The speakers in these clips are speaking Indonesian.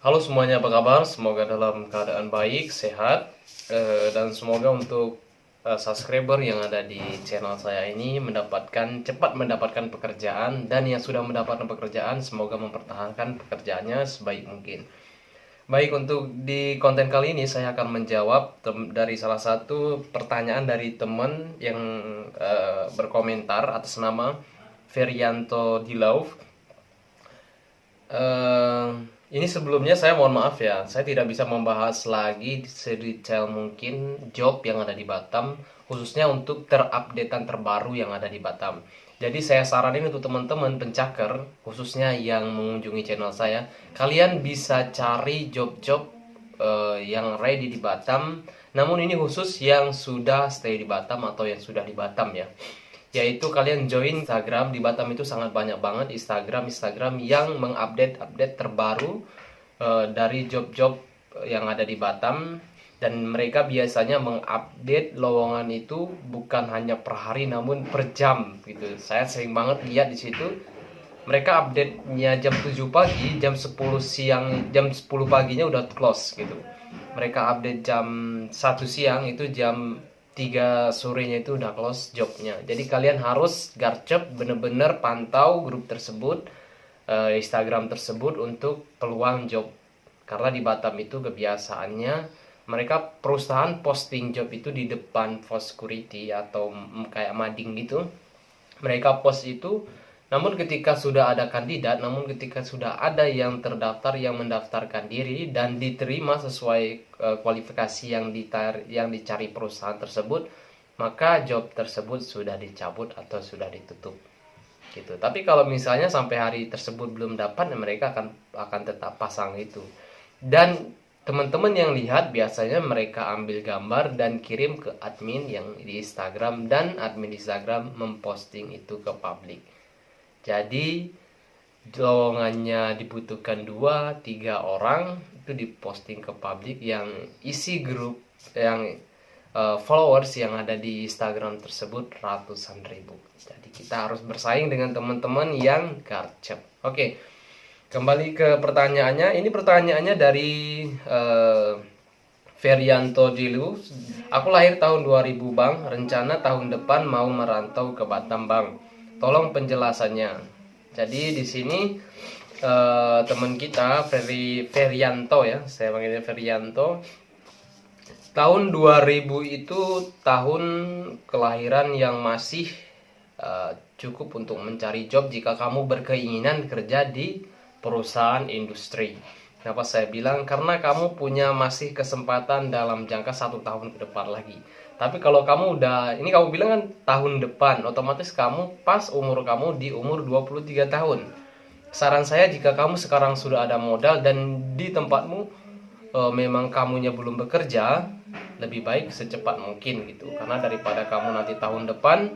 Halo semuanya, apa kabar? Semoga dalam keadaan baik, sehat, dan semoga untuk subscriber yang ada di channel saya ini cepat mendapatkan pekerjaan, dan yang sudah mendapatkan pekerjaan semoga mempertahankan pekerjaannya sebaik mungkin. Baik, untuk di konten kali ini saya akan menjawab dari salah satu pertanyaan dari teman yang berkomentar atas nama Ferianto Dilauf. Eh, ini sebelumnya saya mohon maaf ya, saya tidak bisa membahas lagi sedetail mungkin job yang ada di Batam, khususnya untuk terupdatean terbaru yang ada di Batam. Jadi saya saranin untuk teman-teman pencaker, khususnya yang mengunjungi channel saya, kalian bisa cari job-job yang ready di Batam. Namun ini khusus yang sudah stay di Batam atau yang sudah di Batam ya, yaitu kalian join Instagram. Di Batam itu sangat banyak banget Instagram yang mengupdate terbaru dari job-job yang ada di Batam, dan mereka biasanya mengupdate lowongan itu bukan hanya per hari namun per jam gitu. Saya sering banget lihat di situ mereka update-nya jam 7 pagi, jam 10 siang, jam 10 paginya udah close gitu. Mereka update jam 1 siang, itu jam 3 sorenya itu udah close jobnya. Jadi kalian harus garcep, bener-bener pantau grup tersebut, Instagram tersebut untuk peluang job. Karena di Batam itu kebiasaannya mereka perusahaan posting job itu di depan post security atau kayak mading gitu. Mereka post itu, namun ketika sudah ada yang terdaftar, yang mendaftarkan diri dan diterima sesuai kualifikasi yang dicari perusahaan tersebut, maka job tersebut sudah dicabut atau sudah ditutup gitu. Tapi kalau misalnya sampai hari tersebut belum dapat, mereka akan tetap pasang itu. Dan teman-teman yang lihat biasanya mereka ambil gambar dan kirim ke admin yang di Instagram, dan admin di Instagram memposting itu ke publik. Jadi lowongannya dibutuhkan 2-3 orang, itu diposting ke publik, yang isi grup yang followers yang ada di Instagram tersebut ratusan ribu. Jadi kita harus bersaing dengan teman-teman yang garcep. Oke, kembali ke pertanyaannya. Ini pertanyaannya dari Ferianto Dilu. Aku lahir tahun 2000 bang, rencana tahun depan mau merantau ke Batam bang. Tolong penjelasannya. Jadi di sini teman kita Ferianto ya, saya panggilnya Ferianto. Tahun 2000 itu tahun kelahiran yang masih cukup untuk mencari job jika kamu berkeinginan kerja di perusahaan industri. Kenapa saya bilang? Karena kamu punya masih kesempatan dalam jangka 1 tahun ke depan lagi. Tapi kalau kamu ini kamu bilang kan tahun depan, otomatis kamu pas umur kamu di umur 23 tahun. Saran saya, jika kamu sekarang sudah ada modal dan di tempatmu memang kamunya belum bekerja, lebih baik secepat mungkin gitu. Karena daripada kamu nanti tahun depan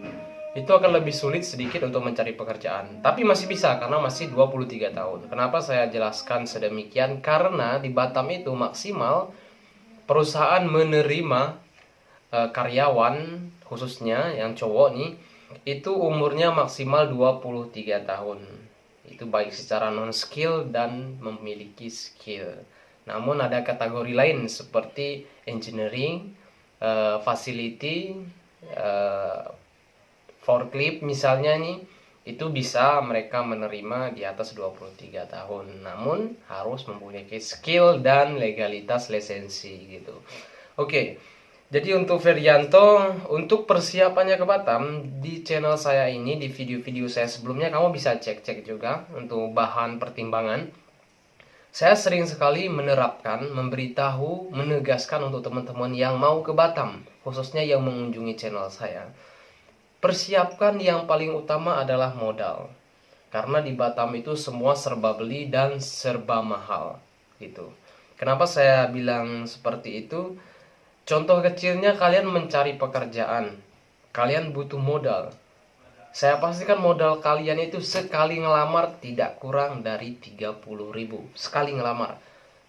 itu akan lebih sulit sedikit untuk mencari pekerjaan. Tapi masih bisa karena masih 23 tahun. Kenapa saya jelaskan sedemikian? Karena di Batam itu maksimal perusahaan menerima karyawan, khususnya yang cowok nih, itu umurnya maksimal 23 tahun. Itu baik secara non skill dan memiliki skill. Namun ada kategori lain seperti engineering, facility, forklift misalnya nih, itu bisa mereka menerima di atas 23 tahun. Namun harus mempunyai skill dan legalitas lisensi gitu. Oke. Jadi untuk Ferianto, untuk persiapannya ke Batam, di channel saya ini, di video-video saya sebelumnya, kamu bisa cek-cek juga untuk bahan pertimbangan. Saya sering sekali menerapkan, memberitahu, menegaskan untuk teman-teman yang mau ke Batam, khususnya yang mengunjungi channel saya. Persiapkan yang paling utama adalah modal. Karena di Batam itu semua serba beli dan serba mahal gitu. Kenapa saya bilang seperti itu? Contoh kecilnya, kalian mencari pekerjaan, kalian butuh modal. Saya pastikan modal kalian itu sekali ngelamar tidak kurang dari 30.000. Sekali ngelamar.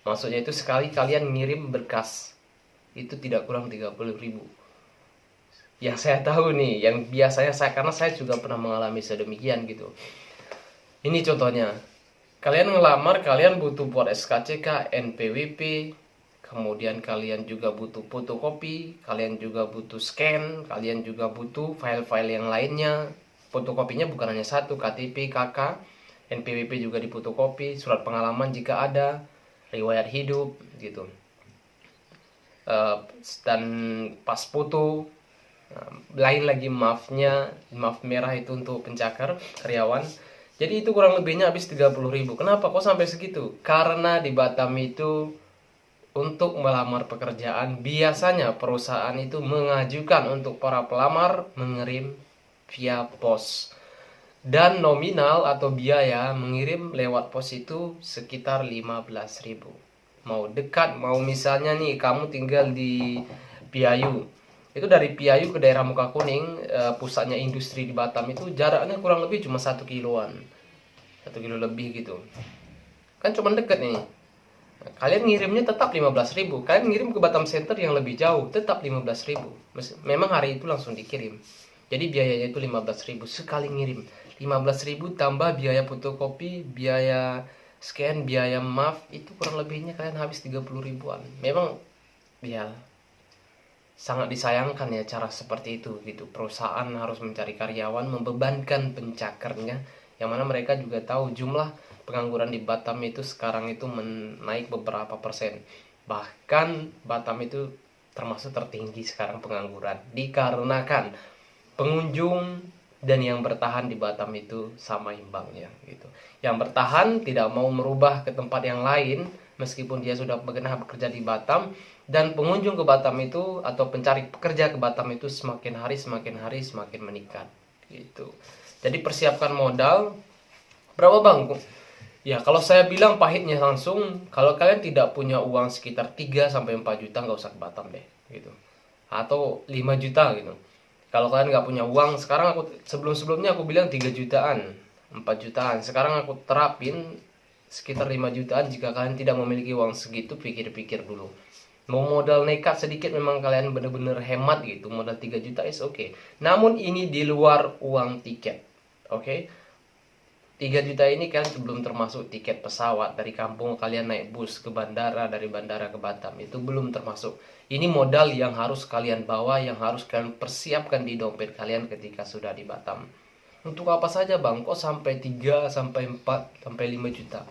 Maksudnya itu sekali kalian ngirim berkas, itu tidak kurang 30.000. Yang saya tahu nih, yang biasanya karena saya juga pernah mengalami sedemikian gitu. Ini contohnya. Kalian ngelamar, kalian butuh buat SKCK, NPWP, kemudian kalian juga butuh fotokopi, kalian juga butuh scan, kalian juga butuh file-file yang lainnya. Fotokopinya bukan hanya satu, KTP, KK, NPWP juga difotokopi, surat pengalaman jika ada, riwayat hidup gitu. Dan pas foto. Lain lagi maafnya, maaf merah itu untuk pencakar karyawan. Jadi itu kurang lebihnya habis 30.000. Kenapa kok sampai segitu? Karena di Batam itu untuk melamar pekerjaan biasanya perusahaan itu mengajukan untuk para pelamar mengirim via pos. Dan nominal atau biaya mengirim lewat pos itu sekitar 15.000. Mau dekat, mau misalnya nih kamu tinggal di Piayu. Itu dari Piayu ke daerah Muka Kuning, pusatnya industri di Batam itu jaraknya kurang lebih cuma 1 kiloan. 1 kilo lebih gitu. Kan cuma deket nih. Nah, kalian ngirimnya tetap 15.000. Kalian ngirim ke Batam Center yang lebih jauh, tetap 15.000. Memang hari itu langsung dikirim. Jadi biayanya itu 15.000 sekali ngirim. 15.000 tambah biaya fotokopi, biaya scan, biaya maaf, itu kurang lebihnya kalian habis 30.000-an. Memang ya sangat disayangkan ya cara seperti itu gitu. Perusahaan harus mencari karyawan, membebankan pencakarnya, yang mana mereka juga tahu jumlah pengangguran di Batam itu sekarang itu naik beberapa persen. Bahkan Batam itu termasuk tertinggi sekarang pengangguran, dikarenakan pengunjung dan yang bertahan di Batam itu sama imbangnya gitu. Yang bertahan tidak mau merubah ke tempat yang lain meskipun dia sudah pernah bekerja di Batam, dan pengunjung ke Batam itu atau pencari pekerja ke Batam itu semakin hari semakin meningkat gitu. Jadi persiapkan modal berapa bang? Ya kalau saya bilang pahitnya langsung, kalau kalian tidak punya uang sekitar 3-4 juta nggak usah ke Batam deh gitu. Atau 5 juta gitu. Kalau kalian nggak punya uang, sekarang sebelumnya aku bilang 3 jutaan, 4 jutaan. Sekarang aku terapin sekitar 5 jutaan. Jika kalian tidak memiliki uang segitu, pikir-pikir dulu. Mau modal nekat sedikit memang kalian bener-bener hemat gitu, modal 3 juta is oke. Namun ini di luar uang tiket. Oke. 3 juta ini kan belum termasuk tiket pesawat dari kampung kalian naik bus ke bandara, dari bandara ke Batam. Itu belum termasuk. Ini modal yang harus kalian bawa, yang harus kalian persiapkan di dompet kalian ketika sudah di Batam. Untuk apa saja bang? Kok sampai 3, sampai 4, sampai 5 juta?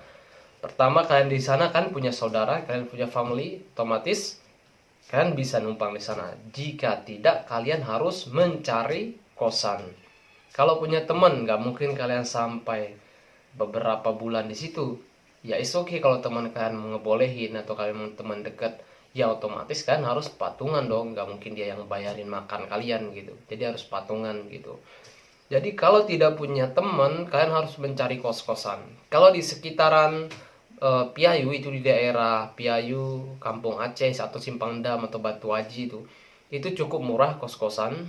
Pertama, kalian di sana kan punya saudara, kalian punya family, otomatis kalian bisa numpang di sana. Jika tidak, kalian harus mencari kosan. Kalau punya teman, nggak mungkin kalian sampai beberapa bulan di situ. Ya is okay kalau teman kalian ngebolehin atau kalian teman dekat, ya otomatis kan harus patungan dong. Nggak mungkin dia yang bayarin makan kalian gitu. Jadi harus patungan gitu. Jadi kalau tidak punya teman, kalian harus mencari kos-kosan. Kalau di sekitaran Piayu, itu di daerah Piayu, Kampung Aceh atau Simpang Dam atau Batu Haji itu cukup murah kos-kosan.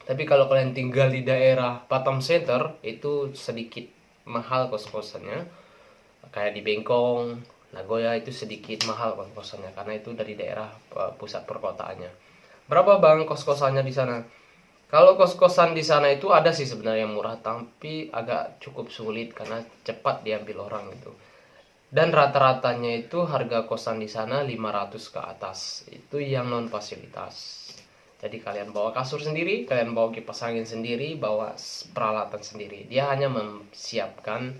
Tapi kalau kalian tinggal di daerah Batam Center itu sedikit mahal kos-kosannya. Kayak di Bengkong, Nagoya itu sedikit mahal kos-kosannya karena itu dari daerah pusat perkotaannya. Berapa bang kos-kosannya di sana? Kalau kos-kosan di sana itu ada sih sebenarnya yang murah, tapi agak cukup sulit karena cepat diambil orang itu. Dan rata-ratanya itu harga kosan di sana 500 ke atas. Itu yang non fasilitas. Jadi kalian bawa kasur sendiri, kalian bawa kipas angin sendiri, bawa peralatan sendiri. Dia hanya memsiapkan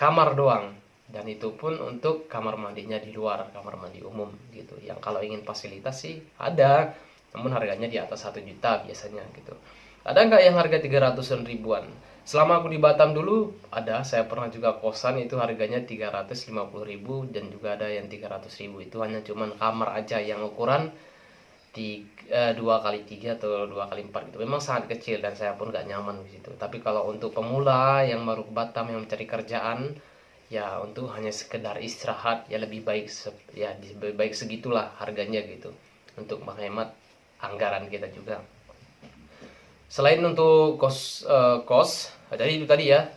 kamar doang. Dan itu pun untuk kamar mandinya di luar, kamar mandi umum gitu. Yang kalau ingin fasilitas sih ada, namun harganya di atas 1 juta biasanya gitu. Ada nggak yang harga 300-an ribuan? Selama aku di Batam dulu ada, saya pernah juga kosan itu harganya 350.000 dan juga ada yang 300.000. Itu hanya cuman kamar aja yang ukuran 2x3 atau 2x4 gitu. Memang sangat kecil dan saya pun gak nyaman di situ. Tapi kalau untuk pemula yang baru ke Batam yang mencari kerjaan, ya untuk hanya sekedar istirahat, ya lebih baik segitulah harganya gitu. Untuk menghemat anggaran kita juga. Selain untuk kos, jadi itu tadi ya,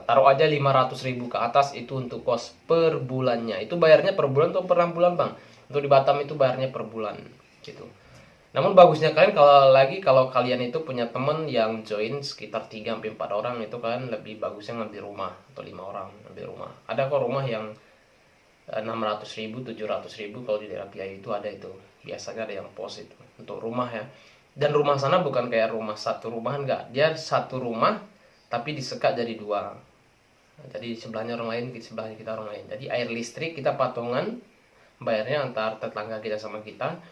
taruh aja 500.000 ke atas itu untuk kos per bulannya. Itu bayarnya per bulan atau per 6 bulan bang? Untuk di Batam itu bayarnya per bulan gitu. Namun bagusnya kalian kalau kalian itu punya temen yang join sekitar 3-4 orang, itu kalian lebih bagusnya ngambil rumah, atau 5 orang ngambil rumah. Ada kok rumah yang 600.000, 700.000 kalau di daerah Piai itu ada itu. Biasanya ada yang pos itu untuk rumah ya. Dan rumah sana bukan kayak rumah satu rumahan, enggak. Dia satu rumah tapi disekat jadi dua. Jadi sebelahnya orang lain, di sebelahnya kita orang lain. Jadi air listrik kita patungan bayarnya antar tetangga kita sama kita.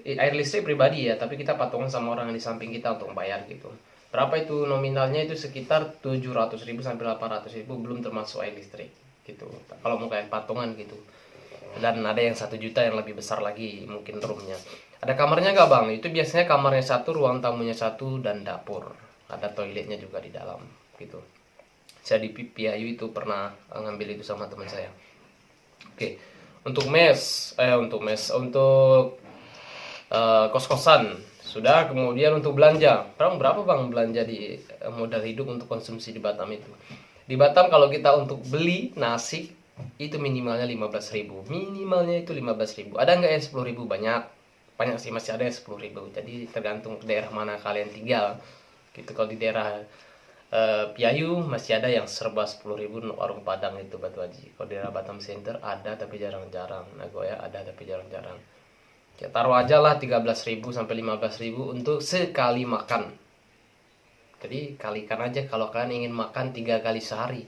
Air listrik pribadi ya, tapi kita patungan sama orang yang di samping kita untuk bayar gitu. Berapa itu nominalnya? Itu sekitar 700.000 sampai 800.000, belum termasuk air listrik gitu. Kalau mau kayak patungan gitu. Dan ada yang 1 juta yang lebih besar lagi mungkin roomnya. Ada kamarnya nggak bang? Itu biasanya kamarnya satu, ruang tamunya satu, dan dapur. Ada toiletnya juga di dalam gitu. Saya di Piayu itu pernah ngambil itu sama teman saya. Oke, untuk kos-kosan sudah. Kemudian untuk belanja, berapa bang belanja di modal hidup untuk konsumsi di Batam itu? Di Batam kalau kita untuk beli nasi itu minimalnya 15.000, minimalnya itu 15.000. Ada nggak ya 10.000? Banyak sih, masih ada yang 10.000. Jadi tergantung daerah mana kalian tinggal gitu. Kalau di daerah Piayu masih ada yang serba 10.000, warung Padang itu Batu Haji. Kalau di daerah Batam Center ada tapi jarang-jarang. Nagoya ada tapi jarang-jarang. Ya taruh aja lah 13.000 sampai 15.000 untuk sekali makan. Jadi kalikan aja, kalau kalian ingin makan 3 kali sehari,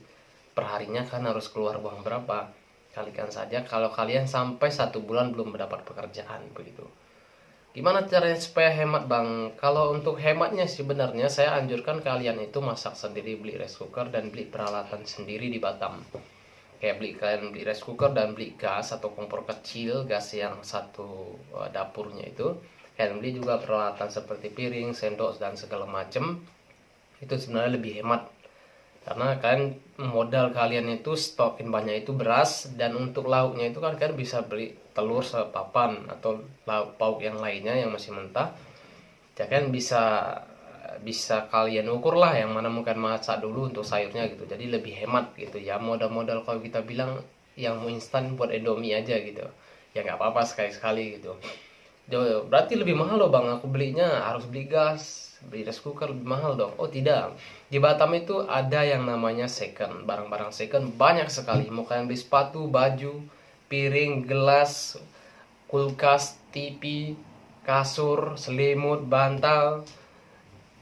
perharinya kan harus keluar uang berapa. Kalikan saja kalau kalian sampai 1 bulan belum mendapat pekerjaan begitu. Gimana caranya supaya hemat bang? Kalau untuk hematnya sebenarnya saya anjurkan kalian itu masak sendiri, beli rice cooker dan beli peralatan sendiri di Batam. Kayak kalian beli rice cooker dan beli gas atau kompor kecil, gas yang satu dapurnya itu. Kalian beli juga peralatan seperti piring, sendok dan segala macam. Itu sebenarnya lebih hemat. Karena kalian modal kalian itu stokin banyak itu beras, dan untuk lauknya itu kan kalian bisa beli telur sepapan atau lauk pauk yang lainnya yang masih mentah. Ya kan bisa kalian ukur lah yang mana mungkin masak dulu untuk sayurnya gitu. Jadi lebih hemat gitu ya. Modal-modal kalau kita bilang yang mau instan buat Indomie aja gitu. Ya nggak apa-apa sekali-sekali gitu. Berarti lebih mahal loh bang, aku belinya harus beli gas, beli rice cooker lebih mahal dong. Oh tidak, di Batam itu ada yang namanya second, barang-barang second banyak sekali. Mau kalian beli sepatu, baju, piring, gelas, kulkas, TV, kasur, selimut, bantal,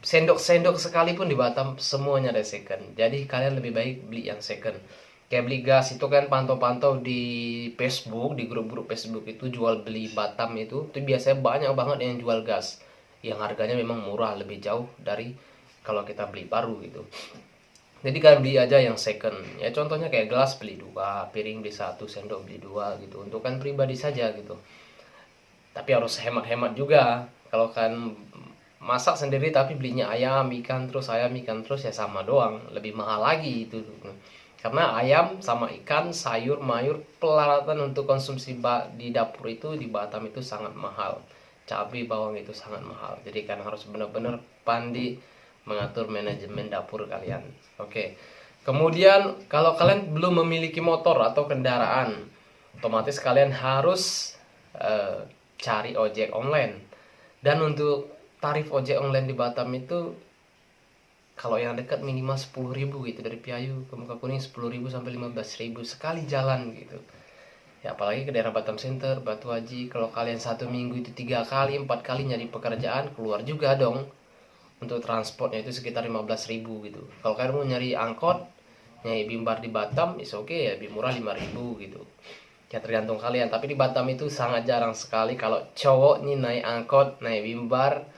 sendok-sendok sekalipun di Batam semuanya ada second. Jadi kalian lebih baik beli yang second. Kayak beli gas itu kan pantau-pantau di Facebook, di grup-grup Facebook itu jual beli Batam itu biasanya banyak banget yang jual gas yang harganya memang murah, lebih jauh dari kalau kita beli baru gitu. Jadi kalian beli aja yang second. Ya contohnya kayak gelas beli 2, piring beli 1, sendok beli 2 gitu. Untuk kan pribadi saja gitu. Tapi harus hemat-hemat juga. Kalau kan masak sendiri tapi belinya ayam, ikan terus ya sama doang, lebih mahal lagi itu. Karena ayam sama ikan, sayur, mayur, peralatan untuk konsumsi di dapur itu di Batam itu sangat mahal. Cabai, bawang itu sangat mahal. Jadi kan harus benar-benar pandai mengatur manajemen dapur kalian. Oke. Kemudian kalau kalian belum memiliki motor atau kendaraan, otomatis kalian harus cari ojek online. Dan untuk tarif ojek online di Batam itu kalau yang dekat minimal 10.000 gitu, dari Piayu ke Mukakuning 10.000 sampai 15.000 sekali jalan gitu. Ya apalagi ke daerah Batam Center, Batu Haji, kalau kalian 1 minggu itu 3 kali, 4 kali nyari pekerjaan, keluar juga dong. Untuk transportnya itu sekitar 15.000 gitu. Kalau kalian mau nyari angkot, nyari bimbar di Batam, is oke ya, lebih murah 5.000 gitu. Ya tergantung kalian, tapi di Batam itu sangat jarang sekali kalau cowok nih naik angkot, naik bimbar,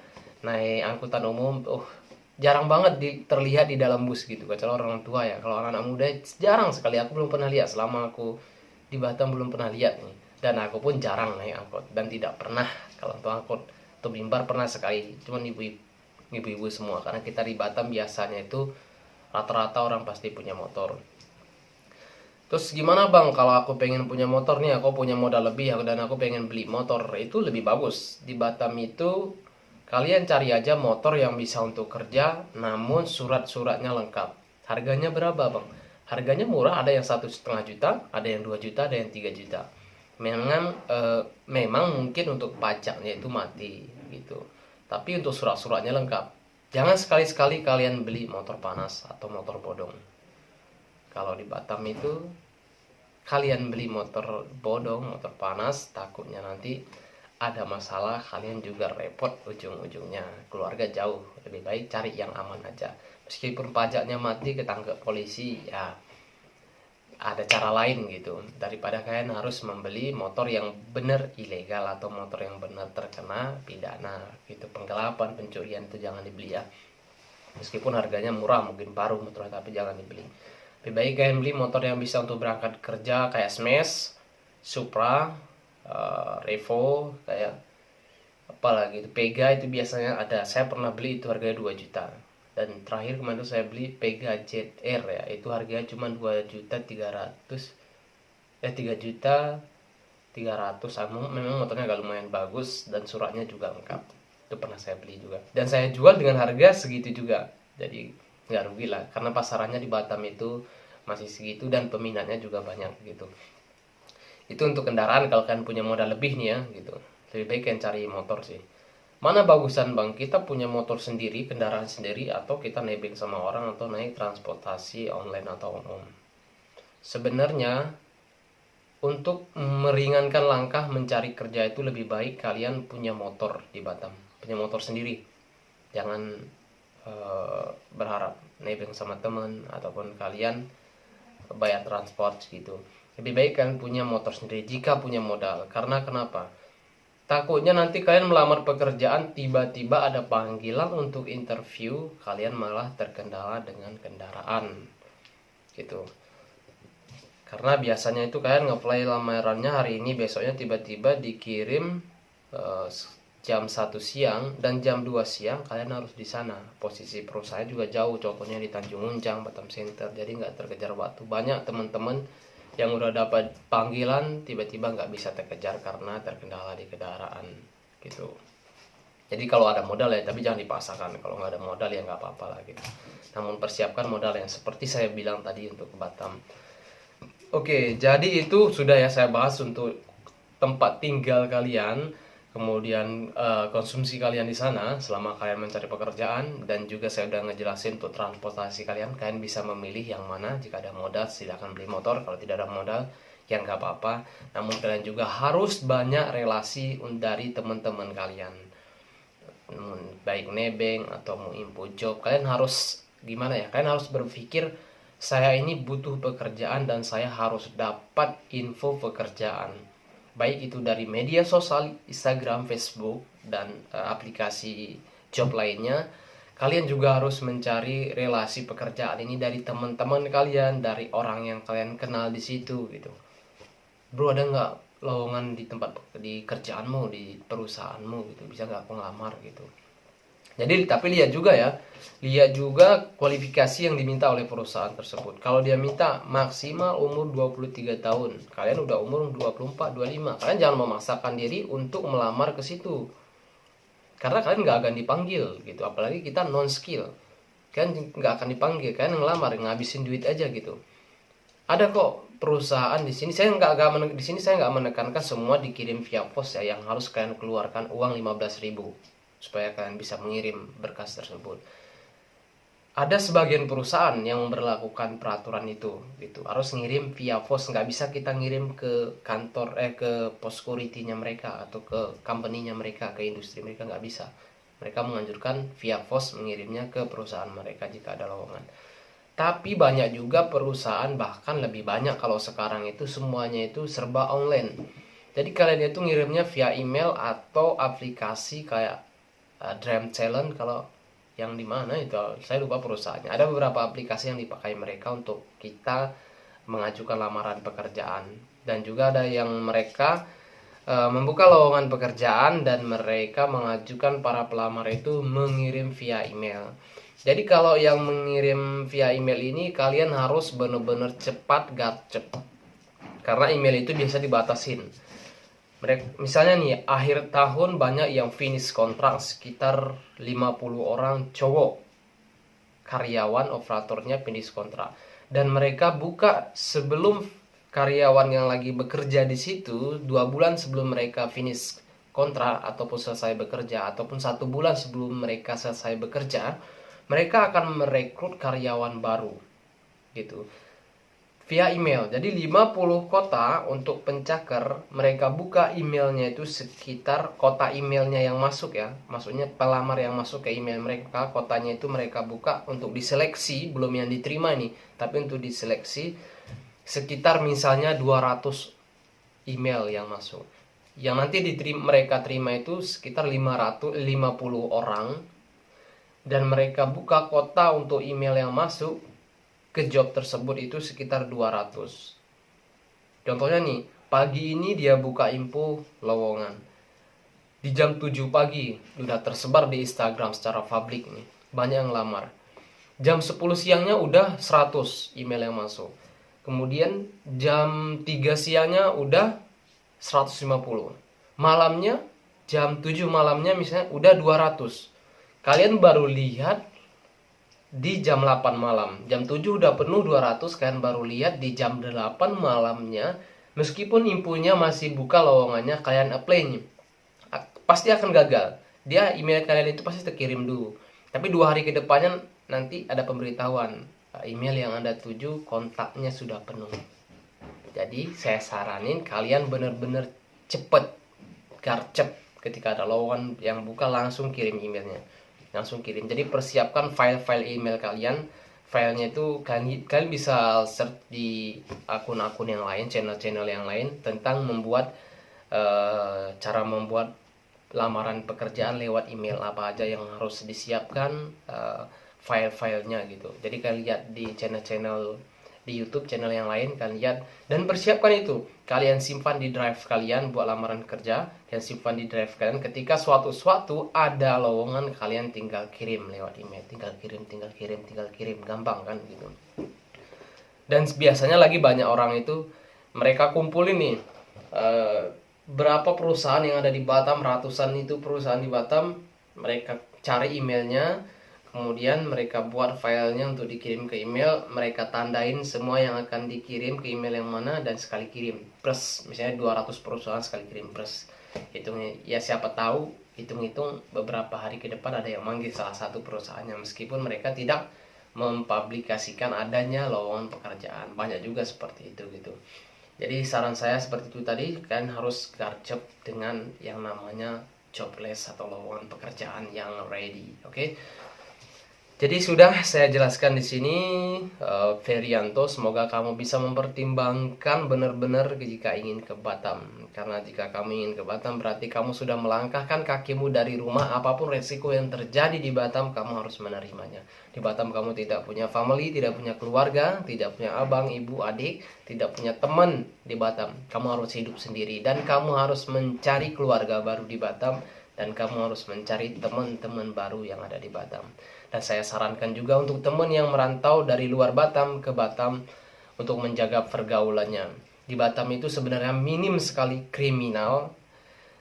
naik angkutan umum, jarang banget terlihat di dalam bus gitu, kecuali orang tua ya. Kalau anak-anak muda jarang sekali, aku belum pernah lihat selama aku di Batam, belum pernah lihat nih. Dan aku pun jarang naik angkot dan tidak pernah kalau untuk angkot atau bimbar pernah sekali, cuman ibu-ibu semua, karena kita di Batam biasanya itu rata-rata orang pasti punya motor. Terus gimana bang kalau aku pengen punya motor nih, aku punya modal lebih dan aku pengen beli motor? Itu lebih bagus di Batam itu kalian cari aja motor yang bisa untuk kerja, namun surat-suratnya lengkap. Harganya berapa bang? Harganya murah, ada yang 1,5 juta, ada yang 2 juta, ada yang 3 juta. Memang mungkin untuk pajaknya itu mati gitu, tapi untuk surat-suratnya lengkap. Jangan sekali-sekali kalian beli motor panas atau motor bodong. Kalau di Batam itu kalian beli motor bodong, motor panas, takutnya nanti ada masalah, kalian juga repot ujung-ujungnya, keluarga jauh. Lebih baik cari yang aman aja. Meskipun pajaknya mati ketangkep polisi, ya ada cara lain gitu, daripada kalian harus membeli motor yang benar ilegal atau motor yang benar terkena pidana gitu. Penggelapan, pencurian itu jangan dibeli ya. Meskipun harganya murah, mungkin baru motornya, tapi jangan dibeli. Lebih baik kalian beli motor yang bisa untuk berangkat kerja kayak Smash, Supra, Revo, kayak apalagi itu Pega, itu biasanya ada. Saya pernah beli itu harganya 2 juta. Dan terakhir kemarin saya beli Pega ZR ya, itu harganya cuma 2.300.000, 3.300.000. Memang motornya agak lumayan bagus dan suratnya juga lengkap. Itu pernah saya beli juga. Dan saya jual dengan harga segitu juga. Jadi nggak rugi lah, karena pasarannya di Batam itu masih segitu dan peminatnya juga banyak gitu. Itu untuk kendaraan kalau kalian punya modal lebih nih ya gitu. Lebih baik kalian cari motor sih. Mana bagusan bang, kita punya motor sendiri, kendaraan sendiri, atau kita nebeng sama orang atau naik transportasi online atau umum? Sebenarnya untuk meringankan langkah mencari kerja itu lebih baik kalian punya motor di Batam, punya motor sendiri. Jangan berharap nebeng sama teman ataupun kalian bayar transport gitu. Lebih baik kalian punya motor sendiri jika punya modal. Karena kenapa? Takutnya nanti kalian melamar pekerjaan, tiba-tiba ada panggilan untuk interview, kalian malah terkendala dengan kendaraan gitu. Karena biasanya itu kalian nge-apply lamarannya hari ini, besoknya tiba-tiba dikirim jam 1 siang dan jam 2 siang kalian harus di sana. Posisi perusahaan juga jauh, contohnya di Tanjung Uncang, Batam Center, jadi nggak terkejar waktu. Banyak teman-teman yang udah dapat panggilan tiba-tiba nggak bisa terkejar karena terkendala di kendaraan gitu. Jadi kalau ada modal ya, tapi jangan dipaksakan. Kalau nggak ada modal ya nggak apa-apa lah gitu. Namun persiapkan modal yang seperti saya bilang tadi untuk ke Batam. Oke, jadi itu sudah ya saya bahas untuk tempat tinggal kalian, kemudian konsumsi kalian di sana selama kalian mencari pekerjaan, dan juga saya udah ngejelasin untuk transportasi kalian. Kalian bisa memilih yang mana. Jika ada modal silakan beli motor, kalau tidak ada modal ya nggak apa-apa. Namun kalian juga harus banyak relasi dari teman-teman kalian, baik nebeng atau mau info job. Kalian harus gimana ya, kalian harus berpikir saya ini butuh pekerjaan dan saya harus dapat info pekerjaan, baik itu dari media sosial, Instagram, Facebook, dan aplikasi job lainnya. Kalian juga harus mencari relasi pekerjaan ini dari teman-teman kalian, dari orang yang kalian kenal di situ gitu. Bro, ada nggak lowongan di tempat di kerjaanmu, di perusahaanmu gitu, bisa nggak aku ngelamar gitu. Jadi tapi lihat juga kualifikasi yang diminta oleh perusahaan tersebut. Kalau dia minta maksimal umur 23 tahun, kalian udah umur 24, 25, kalian jangan memaksakan diri untuk melamar ke situ. Karena kalian nggak akan dipanggil gitu, apalagi kita non skill. Kalian nggak akan dipanggil, kalian ngelamar ngabisin duit aja gitu. Ada kok perusahaan di sini, di sini saya nggak menekankan semua dikirim via pos ya, yang harus kalian keluarkan uang 15.000 supaya kalian bisa mengirim berkas tersebut. Ada sebagian perusahaan yang berlakukan peraturan itu gitu, harus ngirim via pos, nggak bisa kita ngirim ke kantor ke pos security-nya mereka atau ke company-nya mereka, ke industri mereka, nggak bisa. Mereka menganjurkan via pos mengirimnya ke perusahaan mereka jika ada lowongan. Tapi banyak juga perusahaan, bahkan lebih banyak kalau sekarang itu semuanya itu serba online. Jadi kalian itu ngirimnya via email atau aplikasi kayak Dream Talent, kalau yang di mana itu saya lupa perusahaannya. Ada beberapa aplikasi yang dipakai mereka untuk kita mengajukan lamaran pekerjaan, dan juga ada yang mereka membuka lowongan pekerjaan dan mereka mengajukan para pelamar itu mengirim via email. Jadi kalau yang mengirim via email ini kalian harus benar-benar cepat gercep, karena email itu biasa dibatasin. Misalnya nih, akhir tahun banyak yang finish kontrak, sekitar 50 orang cowok karyawan operatornya finish kontrak, dan mereka buka sebelum karyawan yang lagi bekerja di situ 2 bulan sebelum mereka finish kontrak ataupun selesai bekerja, ataupun 1 bulan sebelum mereka selesai bekerja, mereka akan merekrut karyawan baru gitu via email. Jadi 50 kota untuk pencakar, mereka buka emailnya itu sekitar kota emailnya yang masuk ya. Maksudnya pelamar yang masuk ke email mereka, kotanya itu mereka buka untuk diseleksi, belum yang diterima nih, tapi untuk diseleksi sekitar misalnya 200 email yang masuk. Yang nanti mereka terima itu sekitar 550 orang, dan mereka buka kota untuk email yang masuk ke job tersebut itu sekitar 200. Contohnya nih, pagi ini dia buka info lowongan. Di jam 7 pagi udah tersebar di Instagram secara publik nih. Banyak yang lamar. Jam 10 siangnya udah 100 email yang masuk. Kemudian jam 3 siangnya udah 150. Malamnya jam 7 malamnya misalnya udah 200. Kalian baru lihat di jam 8 malam. Jam 7 udah penuh 200, kalian baru lihat di jam 8 malamnya. Meskipun infonya masih buka lowongannya, kalian apply, pasti akan gagal. Dia email kalian itu pasti terkirim dulu. Tapi 2 hari ke depannya nanti ada pemberitahuan, email yang Anda tuju kontaknya sudah penuh. Jadi saya saranin kalian bener-bener cepet, garcep, ketika ada lowongan yang buka langsung kirim emailnya. Langsung kirim. Jadi persiapkan file-file email kalian. Filenya itu kalian bisa search di akun-akun yang lain, channel-channel yang lain tentang membuat cara membuat lamaran pekerjaan lewat email, apa aja yang harus disiapkan, file-filenya gitu. Jadi kalian lihat di channel-channel di YouTube, channel yang lain, kalian lihat dan persiapkan itu. Kalian simpan di drive kalian buat lamaran kerja, dan simpan di drive kalian ketika suatu ada lowongan, kalian tinggal kirim lewat email, tinggal kirim, gampang kan gitu. Dan biasanya lagi banyak orang itu mereka kumpulin nih berapa perusahaan yang ada di Batam, ratusan itu perusahaan di Batam, mereka cari emailnya, kemudian mereka buat filenya untuk dikirim ke email, mereka tandain semua yang akan dikirim ke email yang mana dan sekali kirim plus, misalnya 200 perusahaan sekali kirim plus. Hitungnya ya, siapa tahu hitung-hitung beberapa hari ke depan ada yang manggil salah satu perusahaannya, meskipun mereka tidak mempublikasikan adanya lowongan pekerjaan. Banyak juga seperti itu gitu. Jadi saran saya seperti itu tadi, kalian harus garcep dengan yang namanya jobless atau lowongan pekerjaan yang ready. Oke. Jadi sudah saya jelaskan di sini, Ferianto. Semoga kamu bisa mempertimbangkan benar-benar jika ingin ke Batam. Karena jika kamu ingin ke Batam berarti kamu sudah melangkahkan kakimu dari rumah. Apapun resiko yang terjadi di Batam, kamu harus menerimanya. Di Batam kamu tidak punya family, tidak punya keluarga, tidak punya abang, ibu, adik, tidak punya teman di Batam. Kamu harus hidup sendiri dan kamu harus mencari keluarga baru di Batam, dan kamu harus mencari teman-teman baru yang ada di Batam. Dan saya sarankan juga untuk teman yang merantau dari luar Batam ke Batam untuk menjaga pergaulannya. Di Batam itu sebenarnya minim sekali kriminal,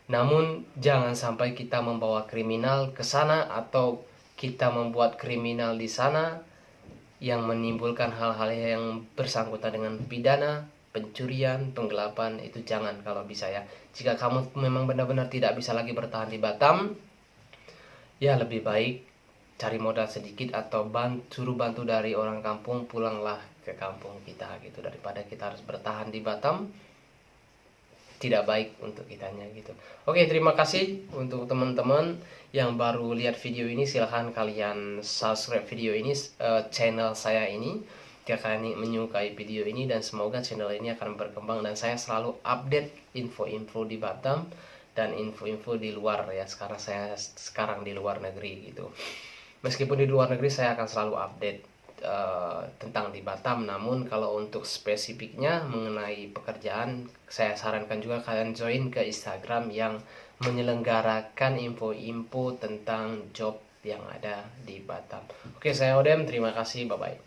namun jangan sampai kita membawa kriminal ke sana atau kita membuat kriminal di sana yang menimbulkan hal-hal yang bersangkutan dengan pidana, pencurian, penggelapan. Itu jangan kalau bisa ya. Jika kamu memang benar-benar tidak bisa lagi bertahan di Batam, ya lebih baik cari modal sedikit atau suruh bantu dari orang kampung, pulanglah ke kampung kita gitu, daripada kita harus bertahan di Batam. Tidak baik untuk kitanya gitu. Oke, terima kasih untuk teman-teman yang baru lihat video ini. Silahkan kalian subscribe video ini, channel saya ini, jika kalian menyukai video ini, dan semoga channel ini akan berkembang dan saya selalu update info-info di Batam dan info-info di luar ya. Saya sekarang di luar negeri gitu. Meskipun di luar negeri saya akan selalu update tentang di Batam, namun kalau untuk spesifiknya mengenai pekerjaan, saya sarankan juga kalian join ke Instagram yang menyelenggarakan info-info tentang job yang ada di Batam. Oke, saya Odem, terima kasih, bye-bye.